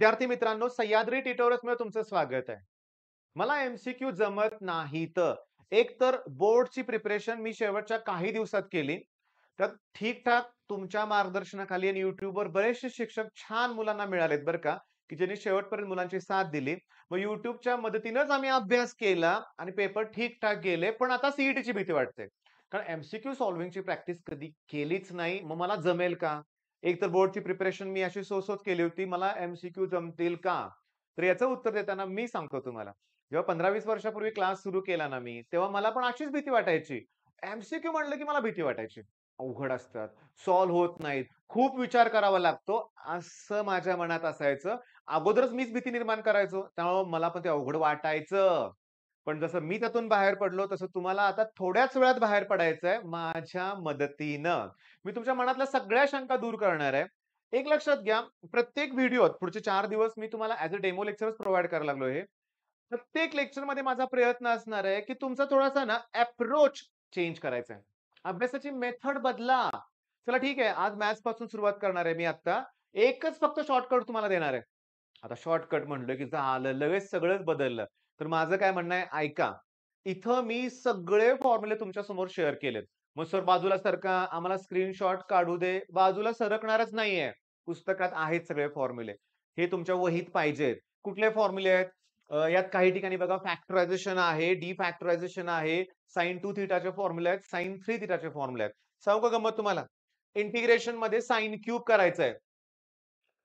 विद्यार्थी मित्रांनो, सह्याद्री ट्युटोरियल्समध्ये तुमचं स्वागत आहे. मला एमसीक्यू जमत नाहीत. एक तर बोर्डची प्रिपरेशन मी शेवटच्या काही दिवसात केली. तर ठीक-ठाक तुमच्या मार्गदर्शनाखाली आणि YouTubeवर बरेचसे शिक्षक छान मुलांना मिळालेत बरं का, की ज्यांनी शेवटपर्यंत मुलांची साथ दिली. मग YouTubeच्या मदतीनंच आम्ही अभ्यास केला आणि पेपर ठीक-ठाक गेले. पण आता सीईटीची भीती वाटते. कारण एमसीक्यू सॉल्व्हिंगची प्रॅक्टिस कधी केलीच नाही. मग मला जमेल का? एक तर बोर्डची प्रिपरेशन मी अशी सो-सोच केली होती. मला एमसीक्यू जमतील का? तर याचं उत्तर देताना मी सांगतो तुम्हाला. जेव्हा 15-20 वर्षापूर्वी क्लास सुरू केला ना मी, तेव्हा मला पण अशीच भीती वाटायची. एमसीक्यू म्हटलं की मला भीती वाटायची. अवघड असतात, सॉल्व्ह होत नाहीत, खूप विचार करावा लागतो, असं माझ्या मनात असायचं. अगोदरच मीच भीती निर्माण करायचो. त्यामुळे मला पण ते अवघड वाटायचं. पण जसं मी त्यातून बाहेर पडलो, तसं तुम्हाला आता थोड्याच वेळात बाहेर पडायचंय माझ्या मदतीनं. मी तुमच्या मनातल्या सगळ्या शंका दूर करणार आहे. एक लक्षात घ्या, प्रत्येक व्हिडिओत पुढचे 4 दिवस मी तुम्हाला ॲज अ डेमो लेक्चरच प्रोव्हाईड करायला लागलो हे. प्रत्येक लेक्चरमध्ये माझा प्रयत्न असणार आहे, की तुमचा थोडासा ना अप्रोच चेंज करायचा आहे. अभ्यासाची मेथड बदला. चला ठीक आहे, आज मॅथ्सपासून सुरुवात करणार आहे मी आत्ता. एकच फक्त शॉर्टकट तुम्हाला देणार आहे. आता शॉर्टकट म्हटलं की झालं, लगेच सगळंच बदललं. तर माझं काय म्हणणं आहे, ऐका. इथं मी सगळे फॉर्म्युले तुमच्या समोर शेअर केलेत. मग सर बाजूला सरका, आम्हाला स्क्रीनशॉट काढू दे. बाजूला सरकणारच नाहीये. पुस्तकात आहेत सगळे फॉर्म्युले. हे तुमच्या वहीत पाहिजेत. कुठले फॉर्म्युले आहेत? यात काही ठिकाणी बघा फॅक्टरायझेशन आहे, डिफॅक्टरायझेशन आहे, sin 2 थिटाचे फॉर्म्युले आहेत, sin 3 थिटाचे फॉर्म्युले आहेत. सांगू का गंमत तुम्हाला? इंटिग्रेशनमध्ये sin क्यूब करायचंय.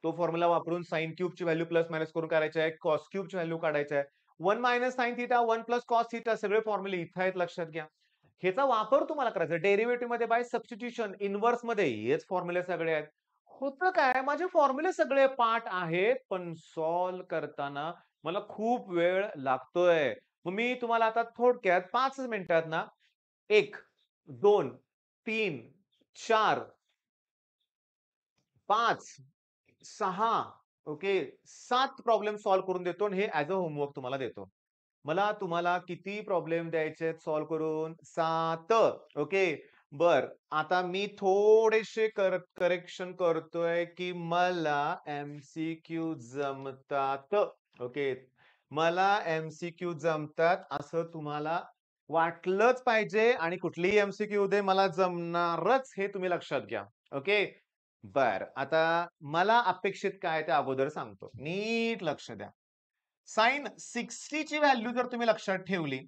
तो फॉर्म्युला वापरून sin क्यूबची व्हॅल्यू प्लस मायनस करून काढायची आहे. cos क्यूबची व्हॅल्यू काढायची आहे. 1 minus sin theta, 1 plus cos theta सगळे फॉर्म्युले इथं आहेत लक्षात घ्या. ह्याचा वापर तुम्हाला करायचा आहे. डेरिव्हेटिव्हमध्ये बाय सबस्टिट्यूशन, इन्व्हर्समध्ये हेच फॉर्म्युले सगळे आहेत. होतं काय, माझे फॉर्म्युले सगळे पाठ आहेत, पण सॉल्व्ह करताना मला खूप वेळ लागतोय. मग मी तुम्हाला आता थोडक्यात 5 मिनिटात ना 1, 2, 3, 4, 5, 6 ओके 7 प्रॉब्लेम सॉल्व्ह करून देतो आणि हे ॲज अ होमवर्क तुम्हाला देतो. मला तुम्हाला किती प्रॉब्लेम द्यायचे सॉल्व्ह करून? 7 ओके. बर आता मी थोडेसे करेक्शन करतोय, की मला एम-सी-क्यू जमतात. ओके. मला एम-सी-क्यू जमतात असं तुम्हाला वाटलंच पाहिजे आणि कुठलीही एम-सी-क्यू दे मला जमणारच हे तुम्ही लक्षात घ्या. ओके. बरं. आता मला अपेक्षित काय आहे ते अगोदर सांगतो. नीट लक्ष द्या. sin 60 ची व्हॅल्यू जर तुम्ही लक्षात ठेवली,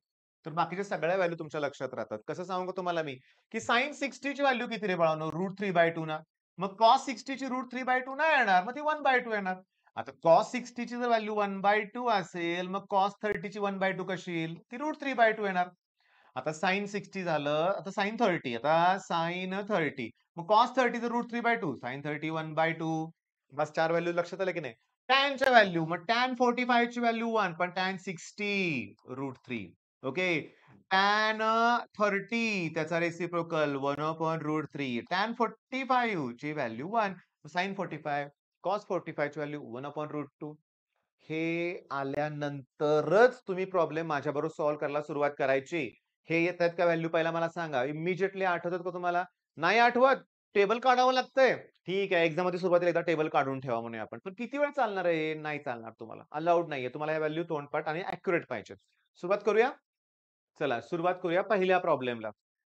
तर बाकीच्या सगळ्या व्हॅल्यू तुमच्या लक्षात राहतात. कसं सांगू का तुम्हाला मी, की sin 60 ची व्हॅल्यू किती रे बाळांनो? √3/2 ना. मग cos 60 ची √3/2 नाही येणार. मग ती 1/2 येणार. आता cos 60 ची जर व्हॅल्यू 1/2 असेल, मग cos 30 ची 1/2 कशी येईल? ती √3/2 येणार. आता sin 60 झालं, आता sin 30. आता sin 30. मग cos 30 चं √3/2, sin 30 1/2. बस 4 व्हॅल्यू लक्षात आल्या की नाही? टॅनच्या व्हॅल्यू मग tan 45 ची व्हॅल्यू 1 पण tan 60 √3 ओके. tan 30 त्याचा रेसिप्रोकल 1/√3 tan 45 ची व्हॅल्यू 1 sin 45 cos 45 ची व्हॅल्यू 1/√2 हे आल्यानंतरच तुम्ही प्रॉब्लेम माझ्याबरोबर सॉल्व्ह करायला सुरुवात करायची. हे येतायत का व्हॅल्यू पहिला मला सांगा. इमिडिएटली आठवतात का तुम्हाला? नाही आठवत? टेबल काढावं लागतंय. ठीक आहे, एक्झाममध्ये सुरुवातीला एकदा टेबल काढून ठेवा म्हणूया आपण. पण किती वेळ चालणार आहे हे? नाही चालणार तुम्हाला. अलाउड नाहीये. तुम्हाला ह्या व्हॅल्यू तोंडपाठ आणि ॲक्युरेट पाहिजेत. सुरुवात करूया? चला सुरुवात करूया पहिल्या प्रॉब्लेमला.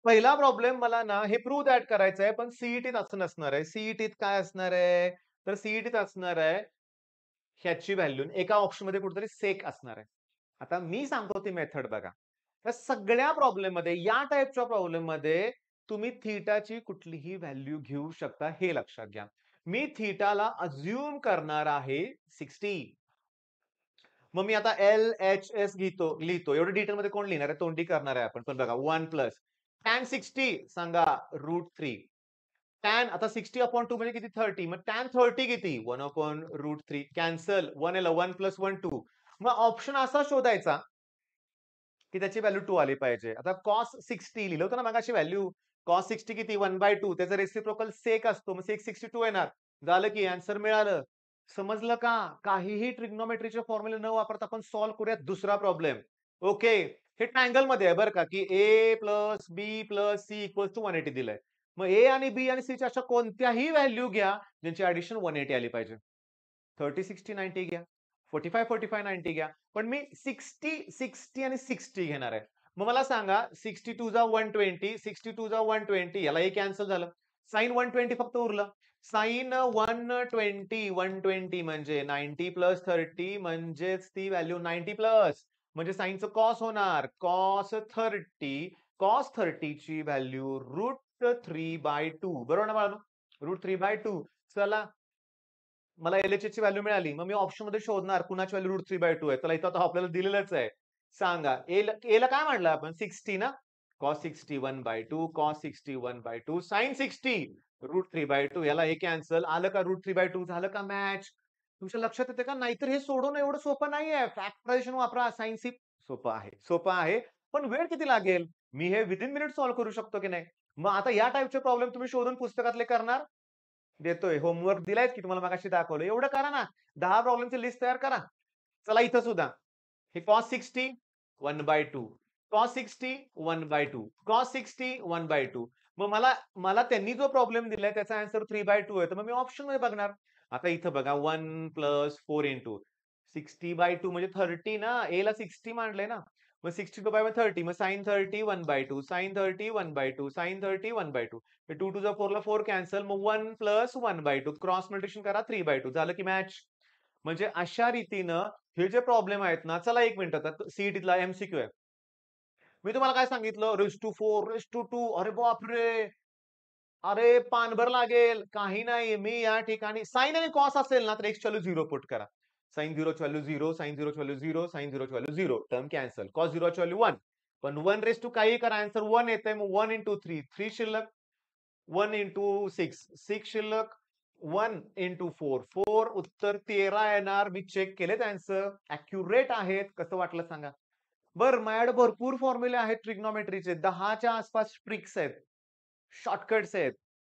पहिला प्रॉब्लेम मला ना हे प्रूव्ह दॅट करायचं आहे, पण सीईटीत असं नसणार आहे. सीईटीत काय असणार आहे? तर सीईटीत असणार आहे ह्याची व्हॅल्यू एका ऑप्शनमध्ये कुठेतरी सेक असणार आहे. आता मी सांगतो ती मेथड बघा. त्या सगळ्या प्रॉब्लेममध्ये या टाइपच्या प्रॉब्लेममध्ये तुम्ही थीटाची कुठलीही व्हॅल्यू घेऊ शकता हे लक्षात घ्या. मी थीटाला अझ्युम करणार आहे 60. मग मी आता एल-एच-एस लिहितो. एवढं डिटेलमध्ये कोण लिहिणार आहे? तोंडी करणार आहे आपण. पण बघा 1 प्लस tan 60 सांगा √3. tan आता 60/2 म्हणजे किती 30. मग tan 30 किती? 1/√3 कॅन्सल. 1 आलं 1 प्लस 1 2. मग ऑप्शन असा शोधायचा की त्याची व्हॅल्यू 2 आली पाहिजे. आता cos 60 लिहिलं होतं ना मगाशी व्हॅल्यू. cos 60 किती? 1/2 त्याचा रेसिप्रोकल सेक असतो. मग सेक 62 येणार. झालं की आन्सर मिळालं. समजलं का? काहीही ट्रिग्नोमेट्रीचे फॉर्म्युले न वापरता आपण सॉल्व्ह करूयात दुसरा प्रॉब्लेम. ओके. हे ट्रायंगलमध्ये आहे बरं का, की A plus B plus C equals to 180 दिलंय. मग A आणि B आणि Cच्या अशा कोणत्याही व्हॅल्यू घ्या, ज्यांची ॲडिशन 180 आली पाहिजे. 30 60 90 घ्या, 45 45 90 घ्या, पण मी 60 60 आणि 60 घेणार आहे. मग मला सांगा 62 जा 120, 62 जा 120, यालाही कॅन्सल झालं. साइन 120 फक्त उरलं. साइन 120 120 म्हणजे 90 प्लस 30 म्हणजेच ती व्हॅल्यू 90 प्लस म्हणजे साइनचं कॉस होणार. कॉस 30 ची व्हॅल्यू √3/2 बरोबर ना बाळांनो? √3/2. चला, मला LHS ची व्हॅल्यू मिळाली. मग मी ऑप्शन मध्ये शोधणार कुणाची व्हॅल्यू √3/2 आहे. चला, इथं आता आपल्याला दिलेलंच आहे. सांगा एला काय म्हटलं आपण? 60 ना? cos 60 1/2, cos 60 1/2, sin 60 √3/2. याला हे कॅन्सल आलं का? √3/2 झालं का मॅच? तुमच्या लक्षात येते का? नाहीतर हे सोडवणं एवढं सोपं नाहीये. फॅक्टरायझेशन वापरा, साइन सी सोपं आहे. सोपं आहे. पण वेळ किती लागेल? मी हे विदिन मिनिट सॉल्व्ह करू शकतो की नाही? मग आता या टाइपचे प्रॉब्लेम तुम्ही शोधून पुस्तकातले करणार? देतोय. होमवर्क दिलायच की तुम्हाला मगाशी दाखवलं. एवढं करा ना. 10 प्रॉब्लेमची लिस्ट तयार करा. चला इथं सुद्धा. हे cos 60 1/2, cos 60 1/2, cos 60 1/2. मग मला मला त्यांनी जो प्रॉब्लेम दिलाय त्याचा आन्सर 3/2 आहे. तर मग मी ऑप्शन मध्ये बघणार. आता इथं बघा 1 + 4 * 60/2 म्हणजे 30 ना. A ला 60 मांडलंय ना. मग 60/30 मग sin 30 1/2, sin 30 1/2, sin 30 1/2. 2 to the 4 ला 4 कॅन्सल. मग 1 + 1/2 क्रॉस मल्टिप्लिकेशन करा 3/2 झालं की मॅच. म्हणजे अशा रीतीनं हे जे प्रॉब्लेम आहेत ना, चला 1 मिनिट आता सीईटीतला MCQ आहे. मी तुम्हाला काय सांगितलं? Raise to 4, raise to 2. अरे बापरे! अरे पानभर लागेल. काही नाही. मी या ठिकाणी साइन आणि कॉस असेल ना, तर एक्स व्हॅल्यू 0 पुट करा. sin 0 ची व्हॅल्यू 0, sin 0 ची व्हॅल्यू 0, sin 0 ची व्हॅल्यू 0. Term cancel. cos 0 ची व्हॅल्यू 1. पण 1 रेज टू काही करा, आन्सर 1 येतंय. मग 1 * 3, 3 शिल्लक. 1 * 6, 6 शिल्लक. 1 * 4, 4 उत्तर 13 येणार. मी चेक केलेत आन्सर. ॲक्युरेट आहेत. कसं वाटलं सांगा? बरं, माझ्याकडे भरपूर फॉर्म्युले आहेत ट्रिग्नोमेट्रीचे. 10च्या आसपास ट्रिक्स आहेत. शॉर्टकट्स आहेत.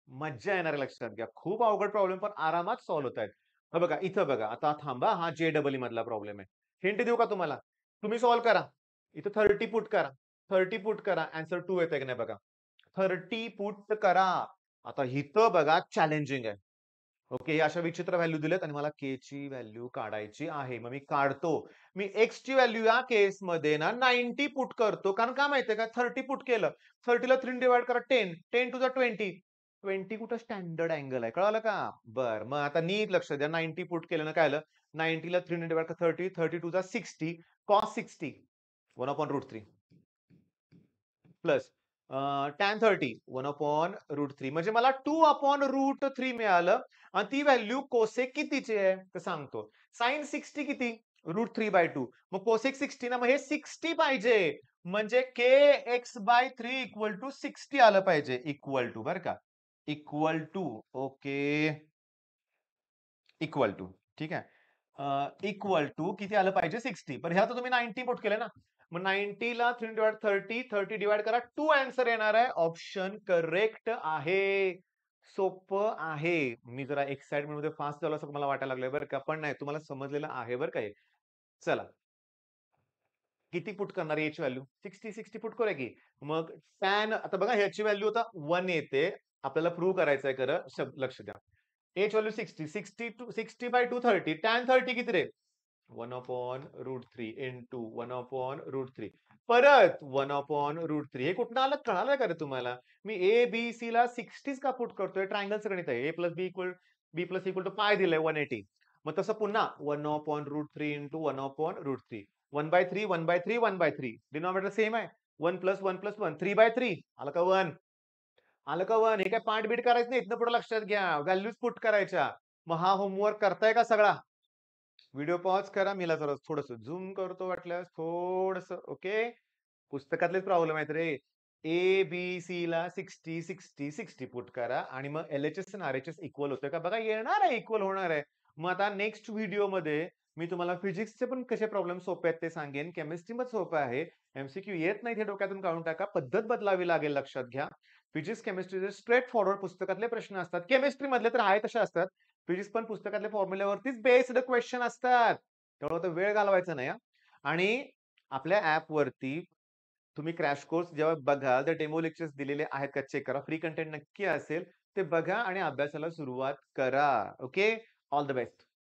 मज्जा येणार आहे लक्षात घ्या. खूप अवघड प्रॉब्लेम पण आरामात सॉल्व्ह होतायत. हे बघा, इथं बघा. आता थांबा. हा JEE मधला प्रॉब्लेम आहे. हिंट देऊ का तुम्हाला? तुम्ही सॉल्व्ह करा. इथं 30 पुट करा. 30 पुट करा. आन्सर 2 येतंय की नाही बघा. 30 पुट करा. आता इथं बघा चॅलेंजिंग आहे. ओके, अशा विचित्र व्हॅल्यू दिलेत आणि मला के ची व्हॅल्यू काढायची आहे. मग मी काढतो. मी एक्स ची व्हॅल्यू या केसमध्ये ना 90 पुट करतो. कारण का माहितीये का? 30 पुट केलं. 30 ला 3 डिवाइड करा 10. 10 टू द 20. 20 कुठं स्टँडर्ड अँगल आहे. कळालं का? बरं. मग आता नीट लक्ष द्या. 90 पुट केलं ना काय आलं? 90 ला 3 डिवाइड करा 30. 30 to the 60. cos 60 1/√3 plus tan 30 1/√3 म्हणजे मला 2/√3 मिळालं आणि ती व्हॅल्यू कोसेक कितीची आहे? तर सांगतो. sin 60 किती? √3/2. मग कोसेक 60 ना, मग हे 60 पाहिजे. म्हणजे kx/3 = 60 आलं पाहिजे. इक्वल टू बरं का. Equal to okay. Equal to ठीक आहे. इक्वल टू किती आलं पाहिजे? 60. पण ह्याला तर तुम्ही 90 पुट केलं ना. मग 90 ला 3 डिवाइड 30, 30 डिवाइड करा 2 आन्सर येणार आहे. ऑप्शन करेक्ट आहे. सोपं आहे. मी जरा एक्साइटमेंट मध्ये फास्ट झालो असं मला वाटायला लागलंय बरं का. पण नाही, तुम्हाला समजलेलं आहे बरं का हे. चला. किती पुट करणार आहे याची व्हॅल्यू? 60 60 पुट करूया की. मग tan आता बघा ह्याची व्हॅल्यू आता 1 येते. आपल्याला प्रूव्ह करायचं आहे खरं. लक्ष द्या. H value 60, 60/2 30. tan 30 किती रे? 1/√3 इंटू 1/√3. परत 1/√3. हे कुठनं आलं कळालं का रे तुम्हाला? मी A, B, C ला 60 का पुट करतोय? ट्रायंगलचं गणित आहे. A + B = पाय दिलंय 180. मग तसं पुन्हा 1/√3 इंटू 1/√3. 1/3, 1/3, 1/3. डिनॉमिनेटर सेम आहे. 1 + 1 + 1 3/3. आलं का 1? आलं का 1? हे काय पाठ-बीट करायचं नाही. इथनं पुढे लक्षात घ्या. व्हॅल्यूज पुट करायच्या. मग हा होमवर्क करताय का सगळा? व्हिडिओ पॉज करा. मी जरा थोडंसं झूम करतो वाटल्यास थोडंसं. ओके. पुस्तकातलेच प्रॉब्लेम आहेत रे. A, B, C ला 60, 60, 60 पुट करा आणि मग LHS आणि RHS इक्वल होतंय का बघा. येणार आहे, इक्वल होणार आहे. मग आता नेक्स्ट व्हिडिओमध्ये मी तुम्हाला फिजिक्सचे पण कसे प्रॉब्लेम सोपे आहेत ते सांगेन. केमिस्ट्री पण सोपं आहे. MCQ येत नाहीत हे डोक्यातून काढून टाका. पद्धत बदलावी लागेल लक्षात घ्या. फिजिक्स, केमिस्ट्रीचे स्ट्रेट फॉरवर्ड पुस्तकातले प्रश्न असतात. केमिस्ट्री मधले तर आहे तसे असतात. फिजिक्स पण पुस्तकातल्या फॉर्म्युल्यावरतीच बेस्ड क्वेश्चन असतात. त्यामुळे आता वेळ घालवायचा नाही. आणि आपल्या ऍपवरती तुम्ही क्रॅश कोर्स जेव्हा बघाल तर डेमो लेक्चर्स दिलेले आहेत का चेक करा. फ्री कंटेंट नक्की असेल ते बघा आणि अभ्यासाला सुरुवात करा. ओके. All the best.